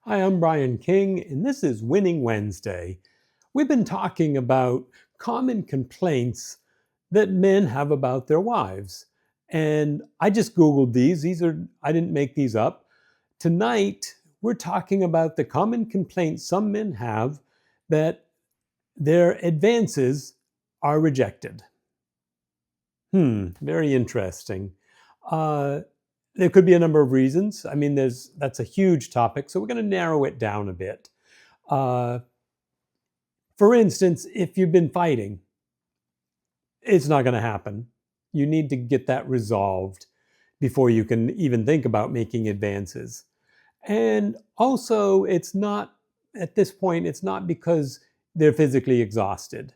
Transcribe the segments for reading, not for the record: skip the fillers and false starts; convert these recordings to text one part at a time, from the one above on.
Hi, I'm Brian King, and this is Winning Wednesday. We've been talking about common complaints that men have about their wives. And I just Googled these. I didn't make these up. Tonight, we're talking about the common complaints some men have that their advances are rejected. Very interesting. Uh, there could be a number of reasons. I mean, that's a huge topic, so we're going to narrow it down a bit. Uh, for instance, if you've been fighting, it's not going to happen. You need to get that resolved before you can even think about making advances. And also, it's not, at this point, it's not because they're physically exhausted.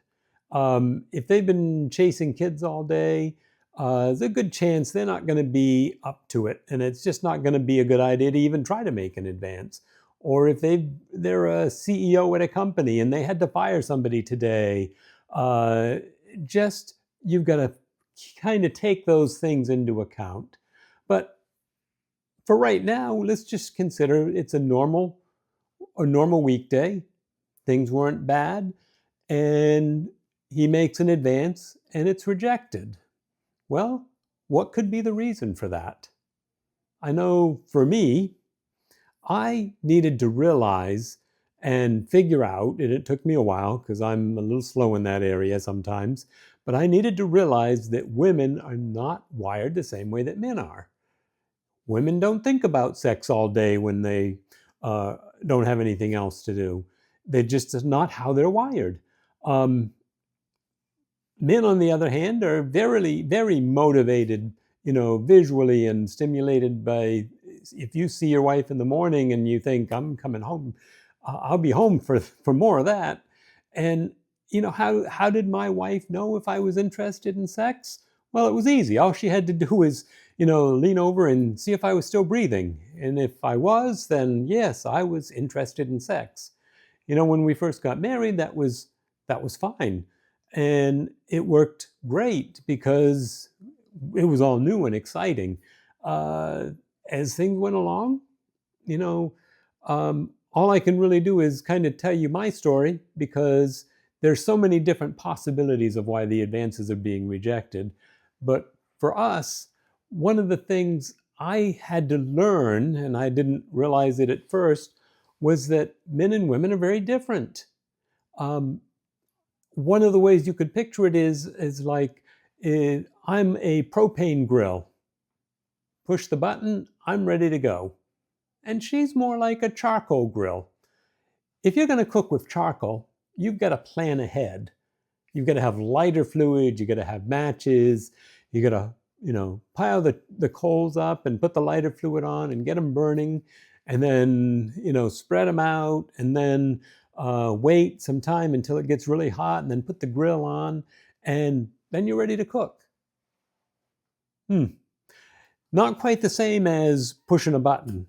If they've been chasing kids all day, there's a good chance they're not going to be up to it. And it's just not going to be a good idea to even try to make an advance. Or if they're a CEO at a company and they had to fire somebody today, uh, just you've got to kind of take those things into account. But for right now, let's just consider it's a normal weekday. Things weren't bad, and he makes an advance and it's rejected. Well, what could be the reason for that? I know for me, I needed to realize and figure out, and it took me a while because I'm a little slow in that area sometimes, but I needed to realize that women are not wired the same way that men are. Women don't think about sex all day when they uh, don't have anything else to do. They just is not how they're wired. Um, Men, on the other hand, are very motivated, visually and stimulated by. If you see your wife in the morning and you think, "I'm coming home, I'll be home for more of that," and how did my wife know if I was interested in sex? Well, it was easy. All she had to do was, lean over and see if I was still breathing, and if I was, then yes, I was interested in sex. When we first got married, that was fine. And it worked great because it was all new and exciting. Uh, as things went along, you know, all I can really do is kind of tell you my story because there's so many different possibilities of why the advances are being rejected. But for us, one of the things I had to learn, and I didn't realize it at first, was that men and women are very different. Um, One of the ways you could picture it is like I'm a propane grill. Push the button, I'm ready to go. And she's more like a charcoal grill. If you're going to cook with charcoal, you've got to plan ahead. You've got to have lighter fluid, you've got to have matches, you got to, pile the coals up and put the lighter fluid on and get them burning, and then, spread them out, and then wait some time until it gets really hot, and then put the grill on, and then you're ready to cook. Hmm. Not quite the same as pushing a button.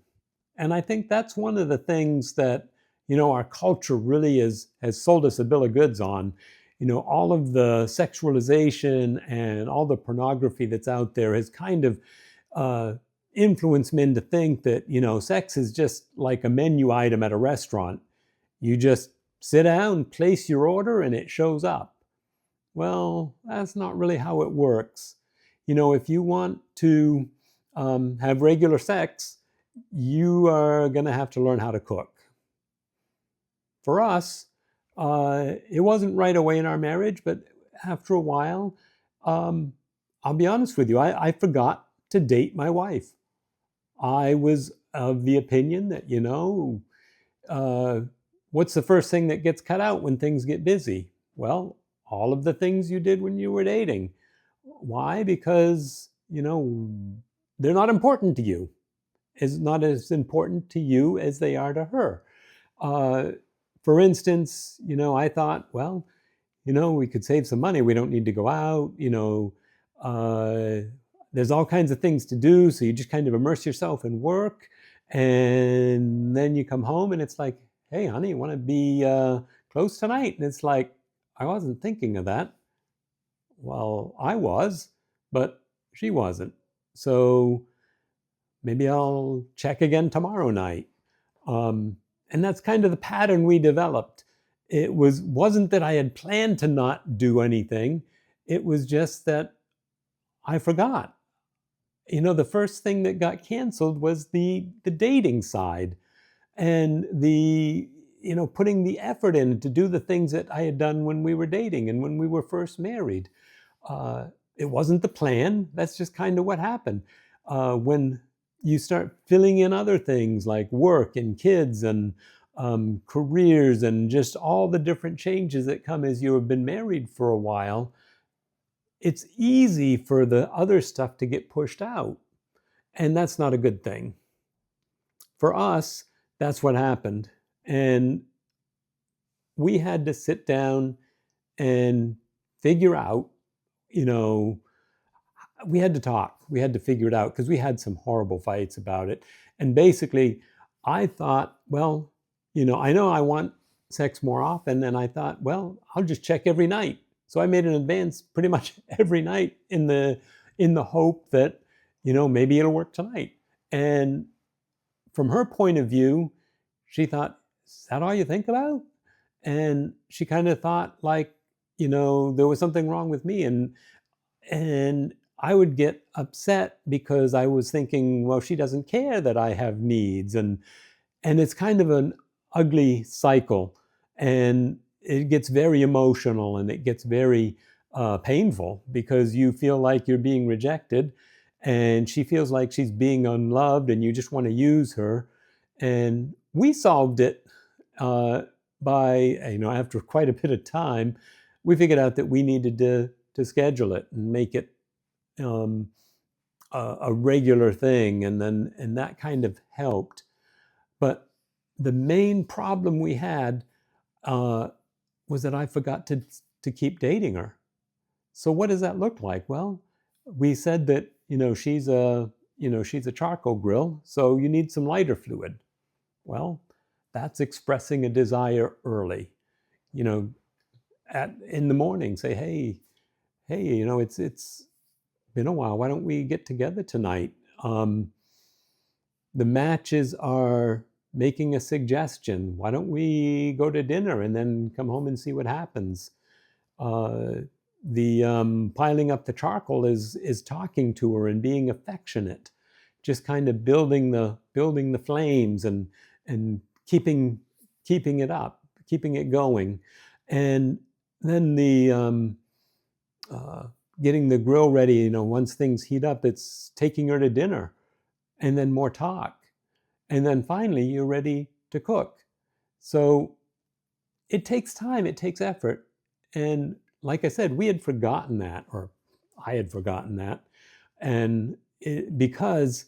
And I think that's one of the things that, our culture really has sold us a bill of goods on. All of the sexualization and all the pornography that's out there has kind of uh, influenced men to think that, sex is just like a menu item at a restaurant. You just sit down, place your order, and it shows up. Well, that's not really how it works. If you want to have regular sex, you are going to have to learn how to cook. For us, it wasn't right away in our marriage, but after a while, um, I'll be honest with you, I forgot to date my wife. I was of the opinion that, uh, what's the first thing that gets cut out when things get busy? Well, all of the things you did when you were dating. Why? Because, they're not important to you. Is not as important to you as they are to her. Uh, for instance, I thought, well, we could save some money. We don't need to go out. Uh, there's all kinds of things to do. So you just kind of immerse yourself in work. And then you come home and it's like, hey, honey, you want to be close tonight? And it's like, I wasn't thinking of that. Well, I was, but she wasn't. So maybe I'll check again tomorrow night. And that's kind of the pattern we developed. Wasn't that I had planned to not do anything. It was just that I forgot. The first thing that got canceled was the dating side, and the putting the effort in to do the things that I had done when we were dating and when we were first married. Uh, it wasn't the plan. That's just kind of what happened. When you start filling in other things like work and kids and careers and just all the different changes that come as you have been married for a while, it's easy for the other stuff to get pushed out. And that's not a good thing. For us, that's what happened. And we had to sit down and figure out, you know, we had to talk. We had to figure it out because we had some horrible fights about it. And basically, I thought, well, I know I want sex more often. And I thought, well, I'll just check every night. So I made an advance pretty much every night in the hope that, maybe it'll work tonight. And from her point of view, she thought, is that all you think about? And she kind of thought like, there was something wrong with me. And I would get upset because I was thinking, well, she doesn't care that I have needs. And it's kind of an ugly cycle. And it gets very emotional and it gets very painful because you feel like you're being rejected and she feels like she's being unloved and you just want to use her. And we solved it by, after quite a bit of time, we figured out that we needed to schedule it and make it um, a regular thing, and that kind of helped. But the main problem we had uh, was that I forgot to keep dating her. So what does that look like? Well, we said that she's a charcoal grill, so you need some lighter fluid. Well, that's expressing a desire early. You know, in the morning, say, hey, it's been a while. Why don't we get together tonight? The matches are making a suggestion. Why don't we go to dinner and then come home and see what happens? The piling up the charcoal is talking to her and being affectionate, just kind of building the flames and keeping it up, keeping it going, and then the getting the grill ready. Once things heat up, it's taking her to dinner, and then more talk, and then finally you're ready to cook. So it takes time, it takes effort. And like I said, we had forgotten that, or I had forgotten that. And because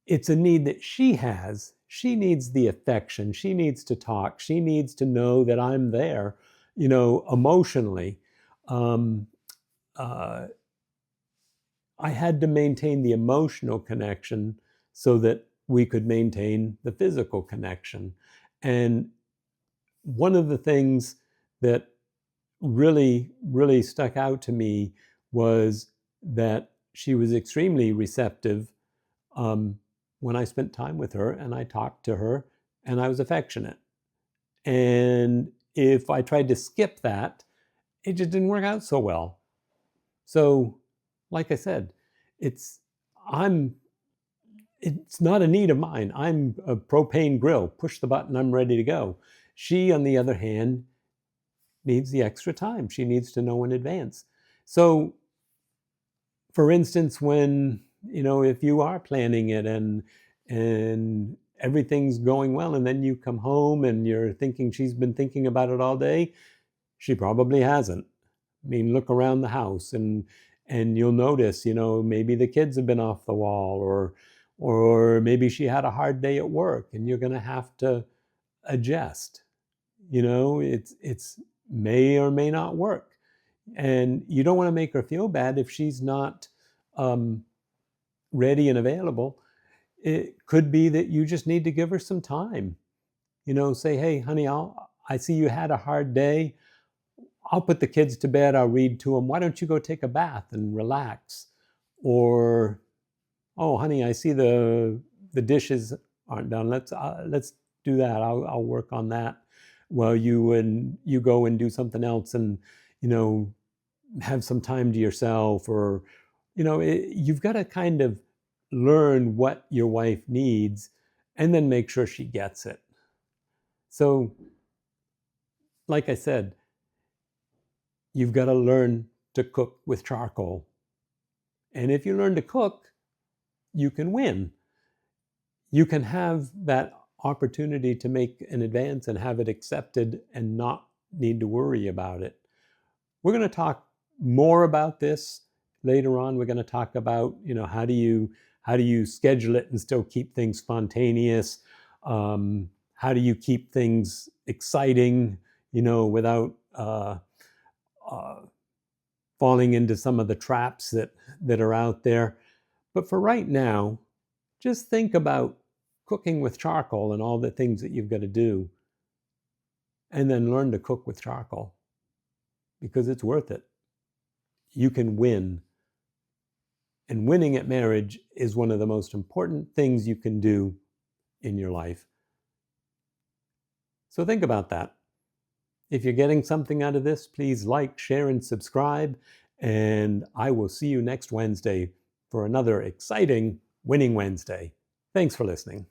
it's a need that she has, she needs the affection, she needs to talk, she needs to know that I'm there, emotionally. Um, uh, I had to maintain the emotional connection so that we could maintain the physical connection. And one of the things that really, really stuck out to me was that she was extremely receptive um, when I spent time with her and I talked to her and I was affectionate. And if I tried to skip that, it just didn't work out so well. So, like I said, it's I'm it's not a need of mine. I'm a propane grill. Push the button, I'm ready to go. She, on the other hand, needs the extra time. She needs to know in advance. So, for instance, when if you are planning it and everything's going well, and then you come home and you're thinking she's been thinking about it all day, she probably hasn't. I mean, look around the house and you'll notice, maybe the kids have been off the wall, or maybe she had a hard day at work, and you're going to have to adjust. It's may or may not work, and you don't want to make her feel bad if she's not um, ready and available. It could be that you just need to give her some time. Say, hey, honey, I see you had a hard day. I'll put the kids to bed. I'll read to them. Why don't you go take a bath and relax? Or, oh, honey, I see the dishes aren't done. Let's do that. I'll work on that while you go and do something else, and have some time to yourself, or you've got to kind of learn what your wife needs and then make sure she gets it. So, like I said, you've got to learn to cook with charcoal. And if you learn to cook, you can win. You can have that opportunity to make an advance and have it accepted and not need to worry about it. We're going to talk more about this later on. We're going to talk about, how do you schedule it and still keep things spontaneous? How do you keep things exciting, without falling into some of the traps that are out there. But for right now, just think about cooking with charcoal and all the things that you've got to do, and then learn to cook with charcoal, because it's worth it. You can win. And winning at marriage is one of the most important things you can do in your life. So think about that. If you're getting something out of this, please like, share, and subscribe. And I will see you next Wednesday for another exciting Winning Wednesday. Thanks for listening.